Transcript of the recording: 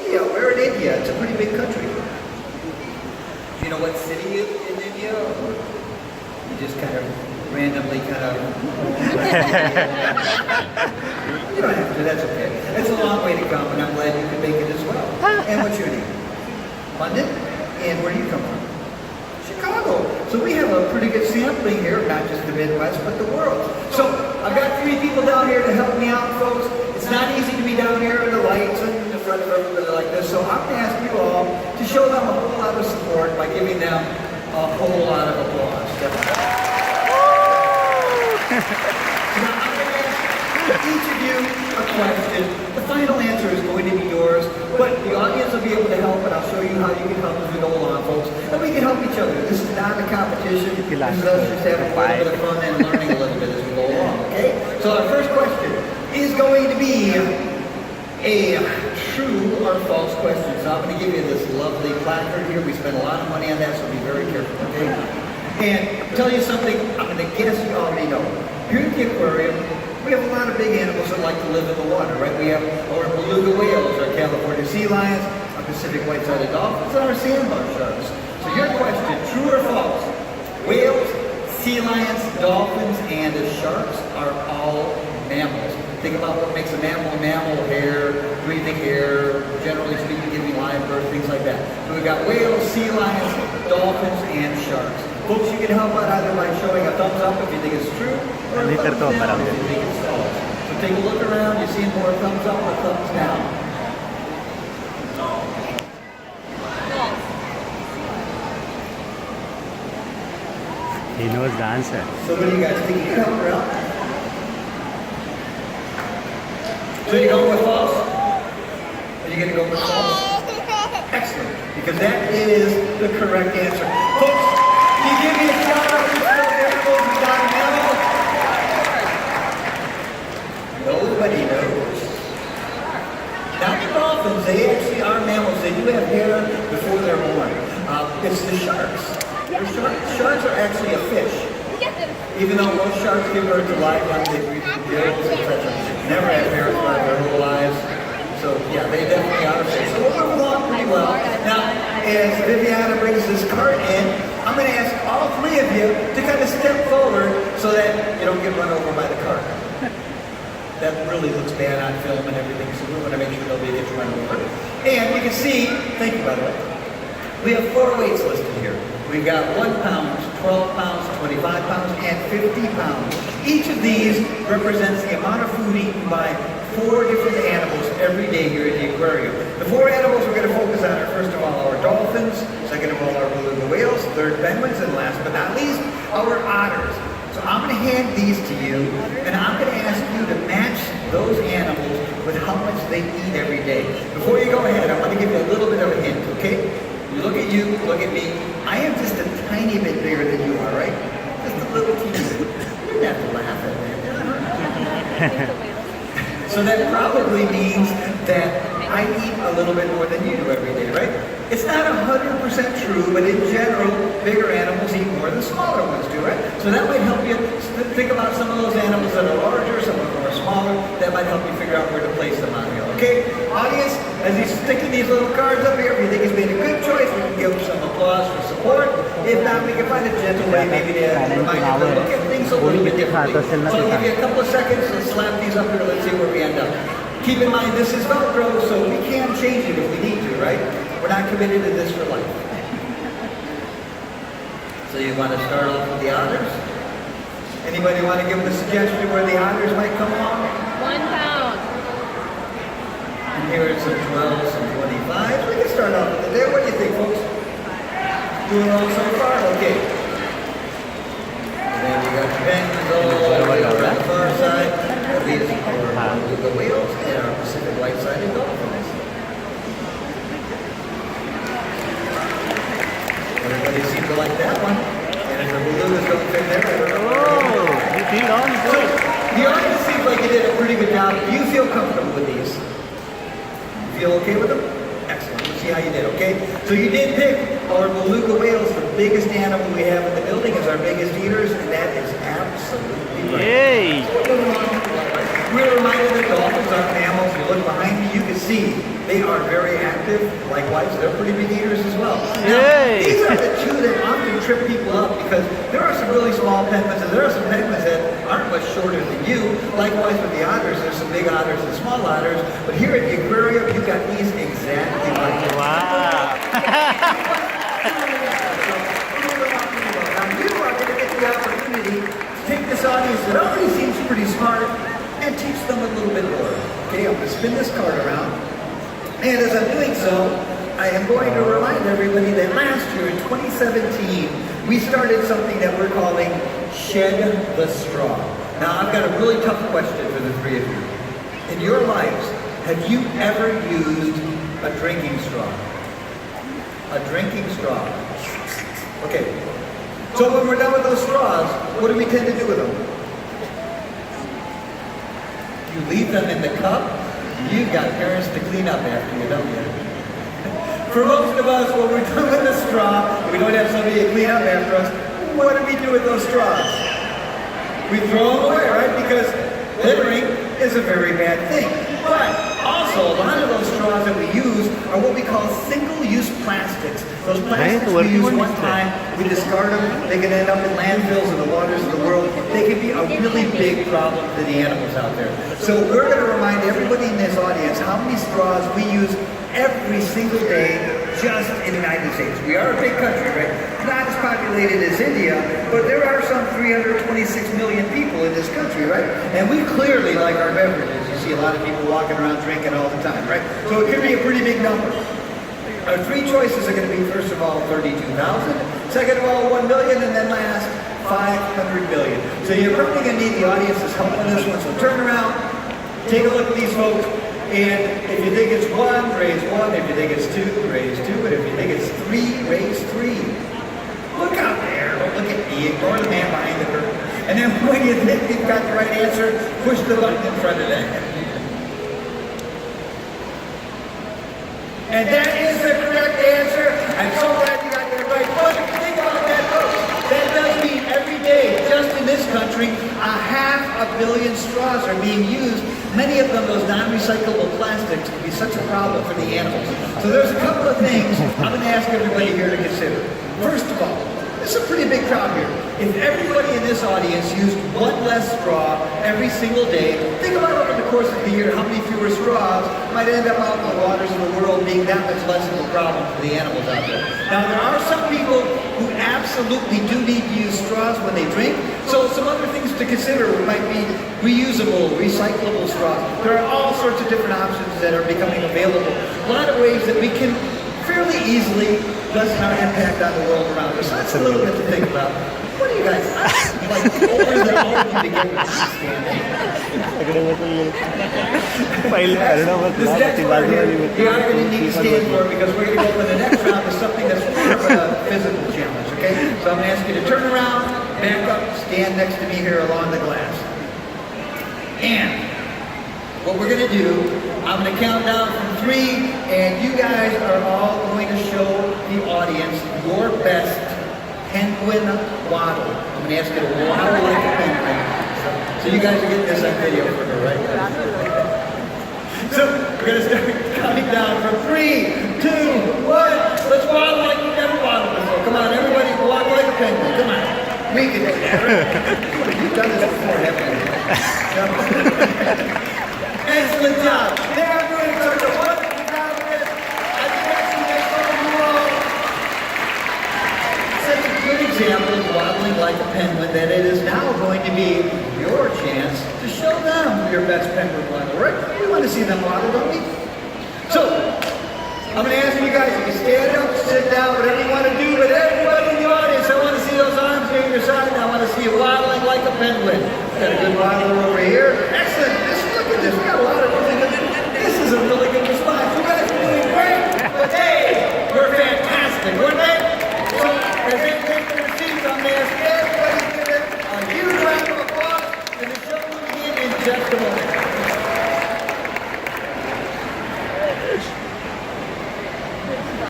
India. We're in India. It's a pretty big country. Do you know what city in India? Or you just kind of randomly kind of... You don't have to, that's okay. It's a long way to come, and I'm glad you could make it as well. And what's your name? London? And where do you come from? Chicago. So we have a pretty good sampling here, not just the Midwest, but the world. So I've got 3 people down here to help me out, folks. It's not easy to be down here in the lights and in front of everybody like this. So I'm going to ask you all to show them a whole lot of support by giving them a whole lot of applause. Each of you a question. The final answer is going to be yours, but the audience will be able to help, and I'll show you how you can help as we go along, folks. And we can help each other. This is not a competition. This is us just having a little bit of fun and learning a little bit as we go along, okay? So our first question is going to be a true or false question. So I'm going to give you this lovely placard here. We spent a lot of money on that, so be very careful, okay? And I'll tell you something, I'm going to guess you already know. Here at the aquarium, we have a lot of big animals that like to live in the water, right? We have our beluga whales, our California sea lions, our Pacific white-sided dolphins, and our sandbar sharks. So your question, true or false? Whales, sea lions, dolphins, and the sharks are all mammals. Think about what makes a mammal hair, breathing air, generally speaking, giving live birth, things like that. So we've got whales, sea lions, dolphins, and sharks. Folks, you can help out either by showing a thumbs up if you think it's true, or a thumbs down if you think it's false. So take a look around, you see more thumbs up or thumbs down. He knows the answer. So what do you guys think? You can help her out. So you're going with false? Are you going to go with false? Excellent, because that is the correct answer. Folks, can you give me a shout out to those animals who got an animal? Nobody knows. Not the dolphins, they actually are mammals. They do have hair before they're born. It's the sharks. Sharks are actually a fish. Even though most sharks give birth to live ones, they breathe in gills, etc. Never have hair throughout their whole lives. So yeah, they definitely are a fish. So we'll move along pretty well. Now, as Viviana brings this cart in, I'm going to ask all 3 of you to kind of step forward so that you don't get run over by the cart. That really looks bad on film and everything, so we want to make sure nobody gets run over. And you can see, thank you by the way, we have 4 weights listed here. We've got 1 pound, 12 pounds, 25 pounds, and 50 pounds. Each of these represents the amount of food eaten by 4 different animals every day here at the aquarium. The 4 animals we're going to focus on are, first of all, our dolphins, second of all, our beluga whales, third penguins, and last but not least, our otters. So I'm going to hand these to you, and I'm going to ask you to match those animals with how much they eat every day. Before you go ahead, I want to give you a little bit of a hint, okay? You look at you, look at me. I am just a tiny bit bigger than you are, right? Just a little teeny bit. You didn't have to laugh at that. So that probably means that I eat a little bit more than you do every day, right? It's not 100% true, but in general, bigger animals eat more than smaller ones do, right? So that might help you think about some of those animals that are larger, some of them are smaller. That might help you figure out where to place them on here, okay? Audience, as he's sticking these little cards up here, if you think he's made a good choice, we can give him some applause for support. If not, we can find a gentle way maybe to remind you to look at things a little bit differently. So I'll give you a couple of seconds, let's slap these up here, let's see where we end up. Keep in mind, this is Velcro, so we can change it if we need to, right? We're not committed to this for life. So you want to start off with the otters? Anybody want to give them a suggestion where the otters might come along? 1 pound. And here are some 12s and 25s. We can start off with it there. What do you think, folks? Doing well so far? Okay. And then you got the penguins all over on the far side. These are the whales and our Pacific white-sided dolphins. Everybody seems to like that one. And if the belugas don't fit there, I don't know. You feel on good. The audience seems like you did a pretty good job. Do you feel comfortable with these? You feel okay with them? Excellent. Let's see how you did, okay? So you did pick our beluga whales. The biggest animal we have in the building is our biggest eaters, and that is absolutely right. Yay! We're reminded that dolphins are mammals. You look behind me, you can see, they are very active. Likewise, they're pretty big eaters as well. Now, Yay! these are the two that often trip people up because there are some really small penguins and there are some penguins that aren't much shorter than you. Likewise with the otters, there's some big otters and small otters. But here at the aquarium, you've got these exactly like this. Wow. Now you are going to get the opportunity to take this audience that already seems pretty smart and teach them a little bit more. Okay, I'm going to spin this card around. And as I'm doing so, I am going to remind everybody that last year in 2017, we started something that we're calling Shed the Straw. Now, I've got a really tough question for the three of you. In your lives, have you ever used a drinking straw? A drinking straw. Okay. So when we're done with those straws, what do we tend to do with them? You leave them in the cup. You've got parents to clean up after you, don't you? For most of us, when we're done with the straw, we don't have somebody to clean up after us, what do we do with those straws? We throw them away, right? Because littering is a very bad thing. But also, a lot of those straws that we use are what we call single-use plastics. Those plastics we use one time, we discard them, they can end up in landfills in the waters of the world. They can be a really big problem to the animals out there. So we're going to remind everybody in this audience how many straws we use every single day just in the United States. We are a big country, right? Not as populated as India, but there are some 326 million people in this country, right? And we clearly like our beverages. You see a lot of people walking around drinking all the time, right? So it could be a pretty big number. Our three choices are going to be, first of all, 32,000, second of all, 1 million, and then last, 500 million. So you're probably going to need the audience's help on this one. So turn around, take a look at these folks, and if you think it's 1, raise 1. If you think it's 2, raise 2. And if you think it's 3, raise 3. Look out there. Don't look at me. Ignore the man behind the curtain. And then when you think you've got the right answer, push the button in front of that. And that is the correct answer. I'm so glad you got that right. But think about that, folks. That does mean every day, just in this country, 500 million straws are being used. Many of them, those non-recyclable plastics, can be such a problem for the animals. So there's a couple of things I'm going to ask everybody here to consider. First of all, this is a pretty big crowd here. If everybody in this audience used 1 less straw every single day, think about over the course of the year how many fewer straws might end up out in the waters of the world being that much less of a problem for the animals out there. Now, there are some people who absolutely do need to use straws when they drink, so some other things to consider might be reusable, recyclable straws. There are all sorts of different options that are becoming available. A lot of ways that we can fairly easily lessen our impact on the world around us. So that's a little bit to think about. What do you guys like? Older than all of you to get with standing. This next one here, you are going to need to stand for it because we're going to go for the next round with something that's more of a physical challenge, okay? So I'm going to ask you to turn around, back up, stand next to me here along the glass. And what we're going to do, I'm going to count down from 3, and you guys are all going to show the audience your best penguin waddle. I'm going to ask you to waddle like a penguin. So you guys are getting this on video for her, right? So we're going to start counting down from 3, 2, 1. Let's waddle like you've never waddled before. Come on, everybody, waddle like a penguin. Come on. We can do that. You've done this before, haven't you? Excellent job. They are doing such a wonderful job of this. I think actually they told you all such a good example of waddling like a penguin that it is now going to be your chance to show them your best penguin waddle, right? We want to see them waddle, don't we? So, I'm going to ask you guys, you can stand up, sit down, whatever you want to do, but everybody in the audience, I want to see those arms near your side, and I want to see you waddling like a penguin. Got a good waddler over here. Excellent. Look at this. We got a lot of really good. This is a really good response. You guys are doing great. But hey, we're fantastic. We're